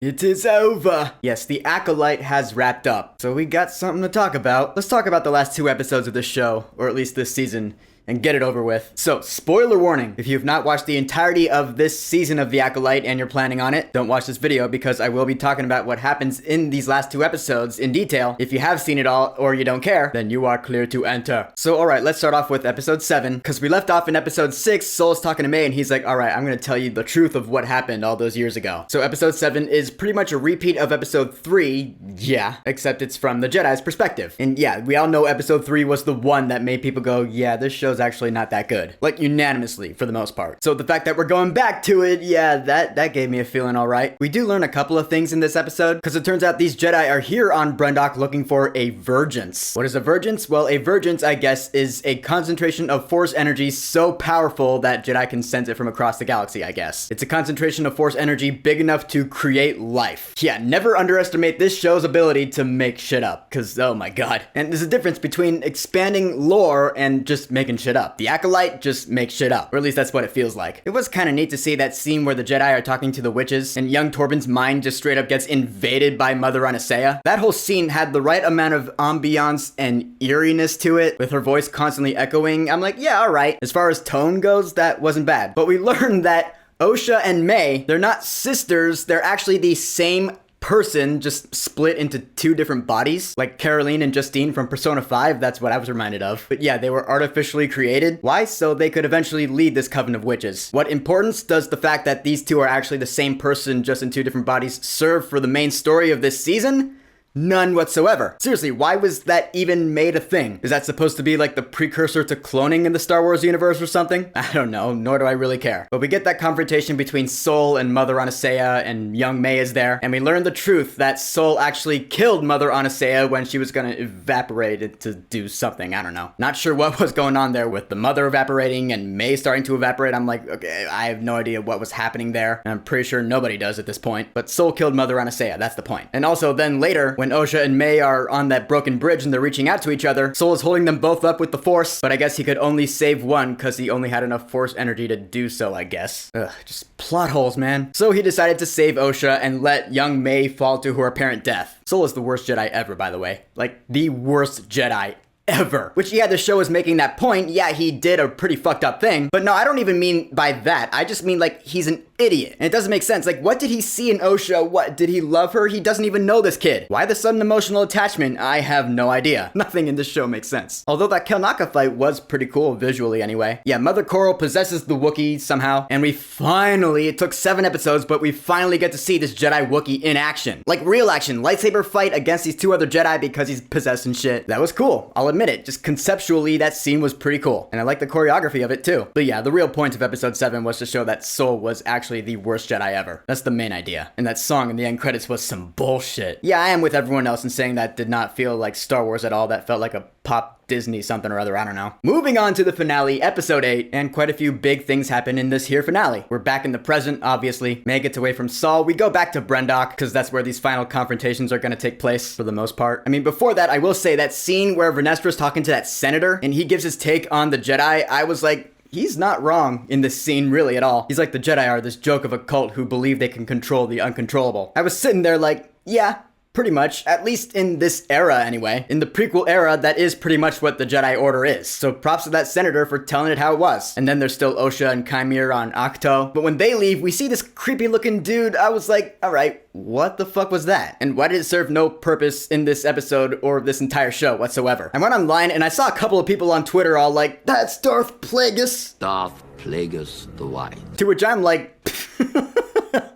It is over! Yes, the Acolyte has wrapped up, so we got something to talk about. Let's talk about the last 2 episodes of this show, or at least this season, and get it over with. So, spoiler warning, if you've not watched the entirety of this season of The Acolyte and you're planning on it, don't watch this video because I will be talking about what happens in these last 2 episodes in detail. If you have seen it all or you don't care, then you are clear to enter. So, alright, let's start off with episode 7, because we left off in episode 6, Soul's talking to May and he's like, alright, I'm gonna tell you the truth of what happened all those years ago. So episode 7 is pretty much a repeat of episode 3, yeah, except it's from the Jedi's perspective. And yeah, we all know episode 3 was the one that made people go, yeah, this show's actually not that good. Like, unanimously, for the most part. So the fact that we're going back to it, yeah, that gave me a feeling alright. We do learn a couple of things in this episode, because it turns out these Jedi are here on Brendok looking for a vergence. What is a vergence? Well, a vergence, I guess, is a concentration of force energy so powerful that Jedi can sense it from across the galaxy, I guess. It's a concentration of force energy big enough to create life. Yeah, never underestimate this show's ability to make shit up, because, oh my god. And there's a difference between expanding lore and just making shit up. The Acolyte just makes shit up, or at least that's what it feels like. It was kind of neat to see that scene where the Jedi are talking to the witches, and young Torben's mind just straight up gets invaded by Mother Anastasia. That whole scene had the right amount of ambiance and eeriness to it, with her voice constantly echoing. I'm like, yeah, alright. As far as tone goes, that wasn't bad. But we learned that Osha and May, they're not sisters, they're actually the same person, just split into 2 different bodies, like Caroline and Justine from Persona 5. That's what I was reminded of. But yeah, they were artificially created. Why? So they could eventually lead this coven of witches. What importance does the fact that these 2 are actually the same person, just in 2 different bodies, serve for the main story of this season? None whatsoever. Seriously, why was that even made a thing? Is that supposed to be like the precursor to cloning in the Star Wars universe or something? I don't know, nor do I really care. But we get that confrontation between Soul and Mother Anastasia, and young May is there, and we learn the truth that Soul actually killed Mother Anastasia when she was gonna evaporate it to do something, I don't know. Not sure what was going on there with the mother evaporating and May starting to evaporate. I'm like, okay, I have no idea what was happening there, and I'm pretty sure nobody does at this point. But Soul killed Mother Anastasia, that's the point. And also then later, when Osha and May are on that broken bridge and they're reaching out to each other, Soul is holding them both up with the Force, but I guess he could only save one because he only had enough Force energy to do so, I guess. Ugh, just plot holes, man. So he decided to save Osha and let young May fall to her apparent death. Soul is the worst Jedi ever, by the way. Like, the worst Jedi ever. Which, yeah, the show is making that point. Yeah, he did a pretty fucked up thing. But no, I don't even mean by that. I just mean, like, he's an idiot. And it doesn't make sense. Like, what did he see in Osha? What, did he love her? He doesn't even know this kid. Why the sudden emotional attachment? I have no idea. Nothing in this show makes sense. Although that Kelnaka fight was pretty cool visually anyway. Yeah, Mother Coral possesses the Wookiee somehow. And we finally, it took 7 episodes, but we finally get to see this Jedi Wookiee in action. Like, real action. Lightsaber fight against these 2 other Jedi because he's possessed and shit. That was cool. I'll admit it. Just conceptually, that scene was pretty cool. And I like the choreography of it too. But yeah, the real point of episode 7 was to show that Soul was actually the worst Jedi ever. That's the main idea. And that song in the end credits was some bullshit. Yeah, I am with everyone else in saying that did not feel like Star Wars at all. That felt like a pop Disney something or other, I don't know. Moving on to the finale, episode 8, and quite a few big things happen in this here finale. We're back in the present, obviously. May gets away from Saul. We go back to Brendok, because that's where these final confrontations are going to take place, for the most part. I mean, before that, I will say that scene where Vernestra's talking to that senator, and he gives his take on the Jedi, I was like, he's not wrong in this scene really at all. He's like, the Jedi are this joke of a cult who believe they can control the uncontrollable. I was sitting there like, yeah, pretty much. At least in this era, anyway. In the prequel era, that is pretty much what the Jedi Order is. So props to that senator for telling it how it was. And then there's still Osha and Chimere on Ahch-To. But when they leave, we see this creepy looking dude. I was like, alright, what the fuck was that? And why did it serve no purpose in this episode or this entire show whatsoever? I went online and I saw a couple of people on Twitter all like, that's Darth Plagueis. Darth Plagueis the White. To which I'm like,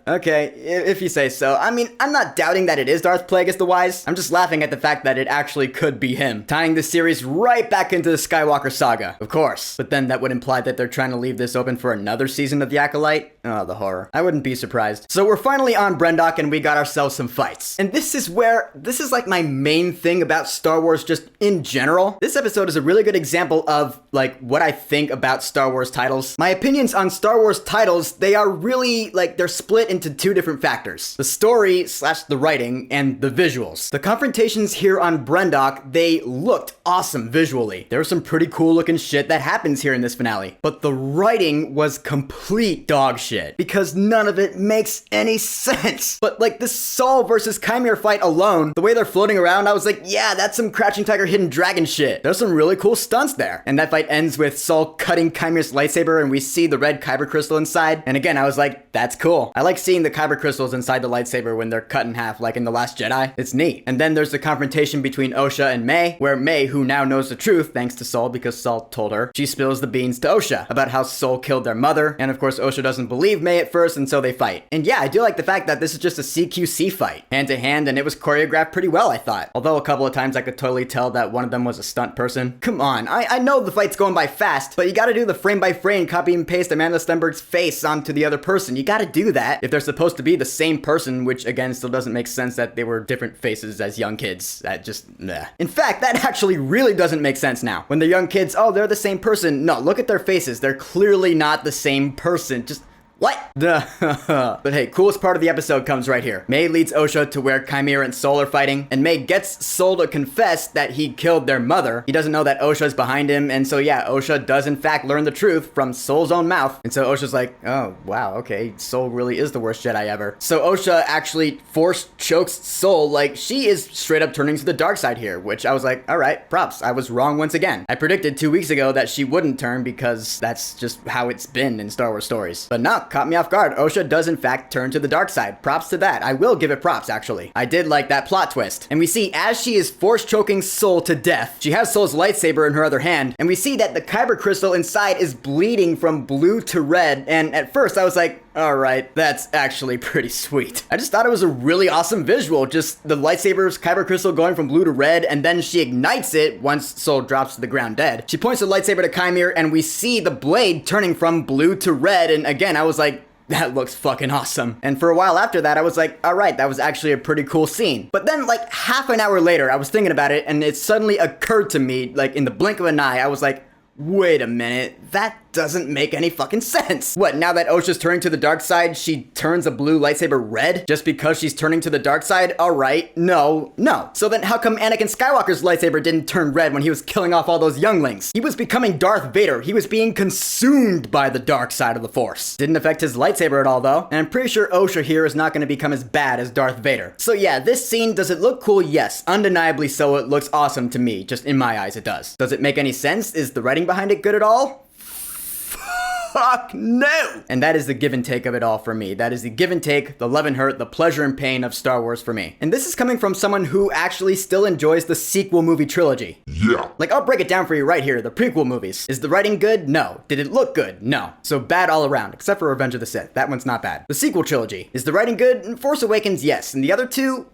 okay, if you say so. I mean, I'm not doubting that it is Darth Plagueis the Wise. I'm just laughing at the fact that it actually could be him, tying this series right back into the Skywalker saga, of course. But then that would imply that they're trying to leave this open for another season of The Acolyte. Oh, the horror. I wouldn't be surprised. So we're finally on Brendok and we got ourselves some fights. And this is like my main thing about Star Wars just in general. This episode is a really good example of like what I think about Star Wars titles. My opinions on Star Wars titles, they are really like, they're split into 2 different factors. The story / the writing and the visuals. The confrontations here on Brendok, they looked awesome visually. There was some pretty cool looking shit that happens here in this finale. But the writing was complete dog shit. shit. Because none of it makes any sense. But like this Saul versus Chimera fight alone, the way they're floating around, I was like, yeah, that's some Crouching Tiger, Hidden Dragon shit. There's some really cool stunts there. And that fight ends with Saul cutting Chimera's lightsaber and we see the red kyber crystal inside. And again, I was like, that's cool. I like seeing the kyber crystals inside the lightsaber when they're cut in half, like in The Last Jedi. It's neat. And then there's the confrontation between Osha and May, where May, who now knows the truth thanks to Saul because Saul told her, she spills the beans to Osha about how Saul killed their mother. And of course, Osha doesn't believe May at first, and so they fight. And yeah, I do like the fact that this is just a CQC fight, hand to hand, and it was choreographed pretty well, I thought. Although a couple of times I could totally tell that one of them was a stunt person. Come on, I know the fight's going by fast, but you gotta do the frame by frame copy and paste Amanda Stenberg's face onto the other person. You gotta do that if they're supposed to be the same person, which again still doesn't make sense that they were different faces as young kids. That just, nah. In fact, that actually really doesn't make sense now. When they're young kids, oh, they're the same person. No, look at their faces. They're clearly not the same person. Just, what? Duh. But hey, coolest part of the episode comes right here. May leads Osha to where Chimera and Soul are fighting, and May gets Soul to confess that he killed their mother. He doesn't know that Osha's behind him, and so yeah, Osha does in fact learn the truth from Soul's own mouth. And so Osha's like, oh, wow, okay, Soul really is the worst Jedi ever. So Osha actually force chokes Soul, like she is straight up turning to the dark side here, which I was like, all right, props. I was wrong once again. I predicted 2 weeks ago that she wouldn't turn because that's just how it's been in Star Wars stories. But no, caught me off guard. Osha does in fact turn to the dark side. Props to that. I will give it props, actually. I did like that plot twist. And we see as she is force choking Soul to death, she has Soul's lightsaber in her other hand, and we see that the kyber crystal inside is bleeding from blue to red, and at first I was like, alright, that's actually pretty sweet. I just thought it was a really awesome visual, just the lightsaber's kyber crystal going from blue to red, and then she ignites it once Soul drops to the ground dead. She points the lightsaber to Chimera, and we see the blade turning from blue to red, and again, I was like, that looks fucking awesome. And for a while after that, I was like, all right, that was actually a pretty cool scene. But then like half an hour later, I was thinking about it and it suddenly occurred to me, like in the blink of an eye, I was like, wait a minute, that doesn't make any fucking sense. What, now that Osha's turning to the dark side, she turns a blue lightsaber red just because she's turning to the dark side? Alright, no. So then how come Anakin Skywalker's lightsaber didn't turn red when he was killing off all those younglings? He was becoming Darth Vader. He was being consumed by the dark side of the Force. Didn't affect his lightsaber at all though, and I'm pretty sure Osha here is not going to become as bad as Darth Vader. So yeah, this scene, does it look cool? Yes, undeniably so. It looks awesome to me, just in my eyes it does. Does it make any sense? Is the writing behind it good at all? Fuck no! And that is the give and take of it all for me. That is the give and take, the love and hurt, the pleasure and pain of Star Wars for me. And this is coming from someone who actually still enjoys the sequel movie trilogy. Yeah. Like, I'll break it down for you right here, the prequel movies. Is the writing good? No. Did it look good? No. So bad all around, except for Revenge of the Sith. That one's not bad. The sequel trilogy. Is the writing good? Force Awakens, yes. And the other two?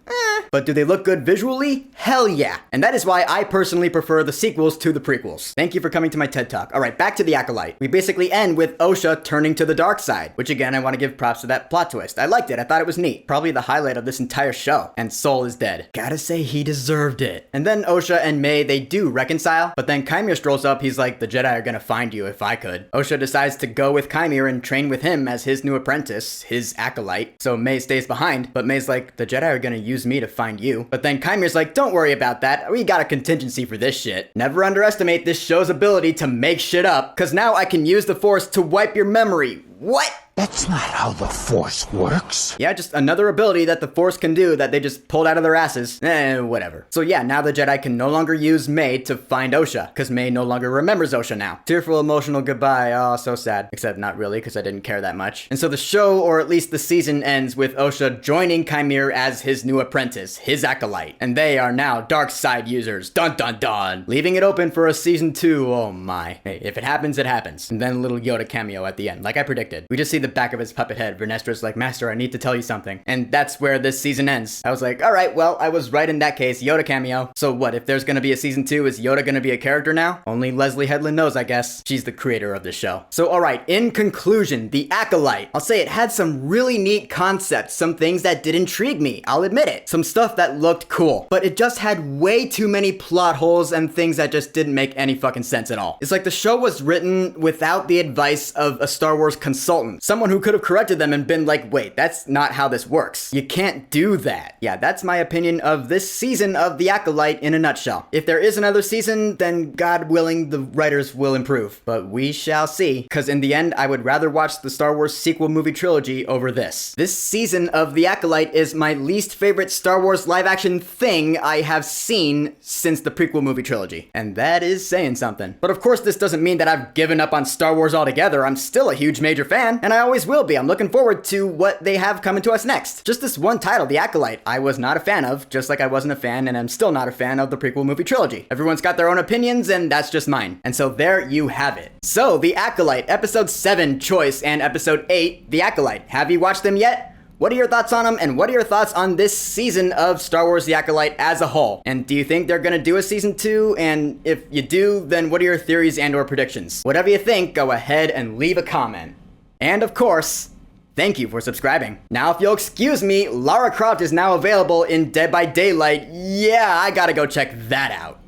But do they look good visually? Hell yeah. And that is why I personally prefer the sequels to the prequels. Thank you for coming to my TED Talk. Alright, back to the Acolyte. We basically end with Osha turning to the dark side, which again, I want to give props to that plot twist. I liked it. I thought it was neat. Probably the highlight of this entire show. And Soul is dead. Gotta say, he deserved it. And then Osha and May, they do reconcile, but then Chimera strolls up. He's like, the Jedi are gonna find you if I could. Osha decides to go with Chimera and train with him as his new apprentice, his Acolyte. So May stays behind, but May's like, the Jedi are gonna use me to find you. But then Chimera's like, don't worry about that. We got a contingency for this shit. Never underestimate this show's ability to make shit up, cause now I can use the Force to wipe your memory. What? That's not how the Force works. Yeah, just another ability that the Force can do that they just pulled out of their asses. Whatever. So yeah, now the Jedi can no longer use May to find Osha, because May no longer remembers Osha now. Tearful, emotional goodbye. Oh, so sad. Except not really, because I didn't care that much. And so the show, or at least the season, ends with Osha joining Chimera as his new apprentice, his Acolyte. And they are now dark side users. Dun dun dun. Leaving it open for a season 2. Oh my. Hey, if it happens, it happens. And then a little Yoda cameo at the end, like I predicted. We just see the back of his puppet head. Vernestra's like, Master, I need to tell you something. And that's where this season ends. I was like, all right, well, I was right in that case. Yoda cameo. So what, if there's gonna be a season 2, is Yoda gonna be a character now? Only Leslie Headland knows, I guess. She's the creator of the show. So all right, in conclusion, the Acolyte. I'll say it had some really neat concepts, some things that did intrigue me. I'll admit it. Some stuff that looked cool. But it just had way too many plot holes and things that just didn't make any fucking sense at all. It's like the show was written without the advice of a Star Wars consultant. Someone someone who could have corrected them and been like, wait, that's not how this works. You can't do that. Yeah, that's my opinion of this season of The Acolyte in a nutshell. If there is another season, then God willing, the writers will improve. But we shall see, because in the end, I would rather watch the Star Wars sequel movie trilogy over this. This season of The Acolyte is my least favorite Star Wars live-action thing I have seen since the prequel movie trilogy. And that is saying something. But of course, this doesn't mean that I've given up on Star Wars altogether. I'm still a huge major fan, and I always will be. I'm looking forward to what they have coming to us next. Just this one title, The Acolyte, I was not a fan of, just like I wasn't a fan and I'm still not a fan of the prequel movie trilogy. Everyone's got their own opinions, and that's just mine. And so there you have it. So, The Acolyte, Episode 7, Choice, and Episode 8, The Acolyte. Have you watched them yet? What are your thoughts on them, and what are your thoughts on this season of Star Wars The Acolyte as a whole? And do you think they're gonna do a season 2? And if you do, then what are your theories and or predictions? Whatever you think, go ahead and leave a comment. And of course, thank you for subscribing. Now, if you'll excuse me, Lara Croft is now available in Dead by Daylight. Yeah, I gotta go check that out.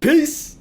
Peace!